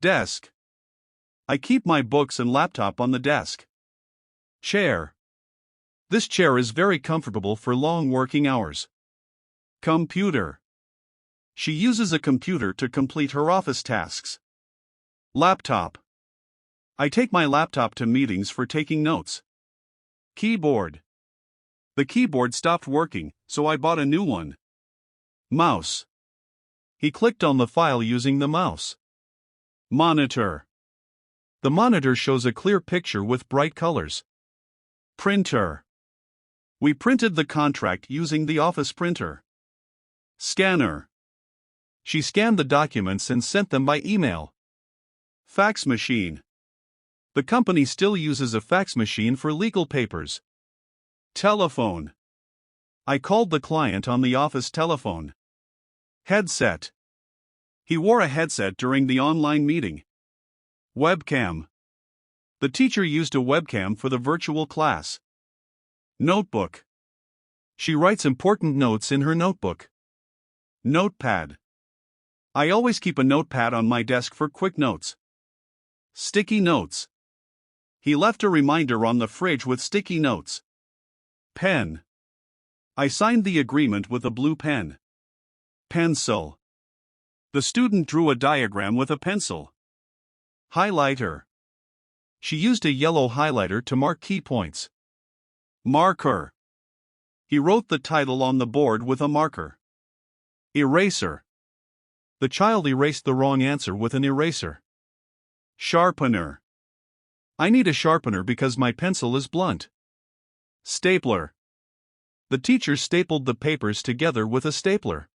Desk. I keep my books and laptop on the desk. Chair. This chair is very comfortable for long working hours. Computer. She uses a computer to complete her office tasks. Laptop. I take my laptop to meetings for taking notes. Keyboard. The keyboard stopped working, so I bought a new one. Mouse. He clicked on the file using the mouse. Monitor. The monitor shows a clear picture with bright colors. Printer. We printed the contract using the office printer. Scanner. She scanned the documents and sent them by email. Fax machine. The company still uses a fax machine for legal papers. Telephone. I called the client on the office telephone. Headset. He wore a headset during the online meeting. Webcam. The teacher used a webcam for the virtual class. Notebook. She writes important notes in her notebook. Notepad. I always keep a notepad on my desk for quick notes. Sticky notes. He left a reminder on the fridge with sticky notes. Pen. I signed the agreement with a blue pen. Pencil. The student drew a diagram with a pencil. Highlighter. She used a yellow highlighter to mark key points. Marker. He wrote the title on the board with a marker. Eraser. The child erased the wrong answer with an eraser. Sharpener. I need a sharpener because my pencil is blunt. Stapler. The teacher stapled the papers together with a stapler.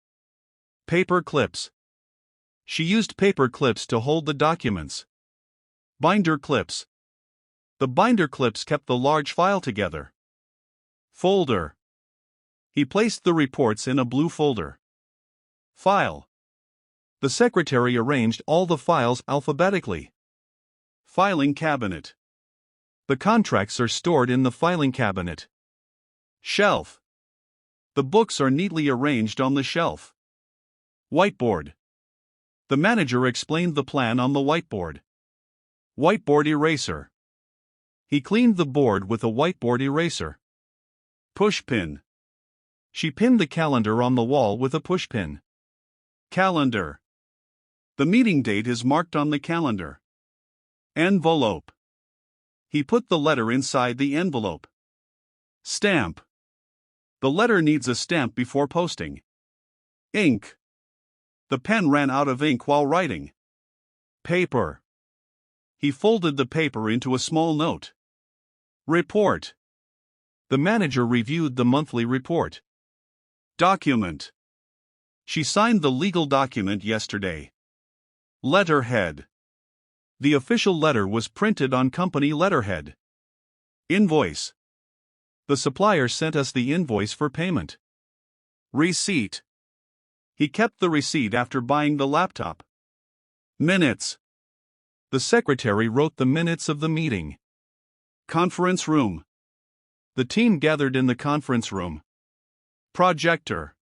Paper clips. She used paper clips to hold the documents. Binder clips. The binder clips kept the large file together. Folder. He placed the reports in a blue folder. File. The secretary arranged all the files alphabetically. Filing cabinet. The contracts are stored in the filing cabinet. Shelf. The books are neatly arranged on the shelf. Whiteboard. The manager explained the plan on the whiteboard. Whiteboard eraser. He cleaned the board with a whiteboard eraser. Pushpin. She pinned the calendar on the wall with a pushpin. Calendar. The meeting date is marked on the calendar. Envelope. He put the letter inside the envelope. Stamp. The letter needs a stamp before posting. Ink. The pen ran out of ink while writing. Paper. He folded the paper into a small note. Report. The manager reviewed the monthly report. Document. She signed the legal document yesterday. Letterhead. The official letter was printed on company letterhead. Invoice. The supplier sent us the invoice for payment. Receipt. He kept the receipt after buying the laptop. Minutes. The secretary wrote the minutes of the meeting. Conference room. The team gathered in the conference room. Projector.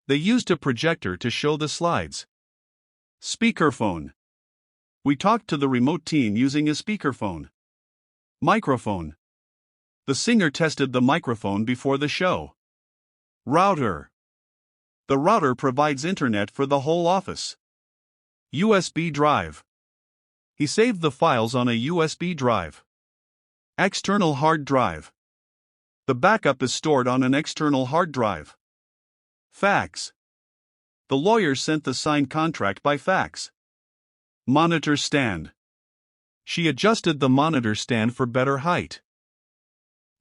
They used a projector to show the slides. Speakerphone. We talked to the remote team using a speakerphone. Microphone. The singer tested the microphone before the show. Router. The router provides internet for the whole office. USB drive. He saved the files on a USB drive. External hard drive. The backup is stored on an external hard drive. Fax. The lawyer sent the signed contract by fax. Monitor stand. She adjusted the monitor stand for better height.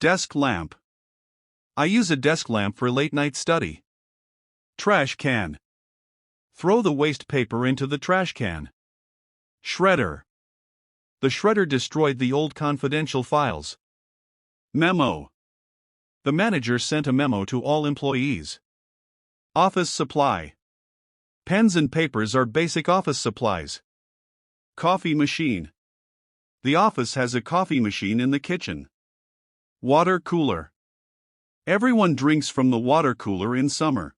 Desk lamp. I use a desk lamp for late-night study. Trash can. Throw the waste paper into the trash can. Shredder. The shredder destroyed the old confidential files. Memo. The manager sent a memo to all employees. Office supply. Pens and papers are basic office supplies. Coffee machine. The office has a coffee machine in the kitchen. Water cooler. Everyone drinks from the water cooler in summer.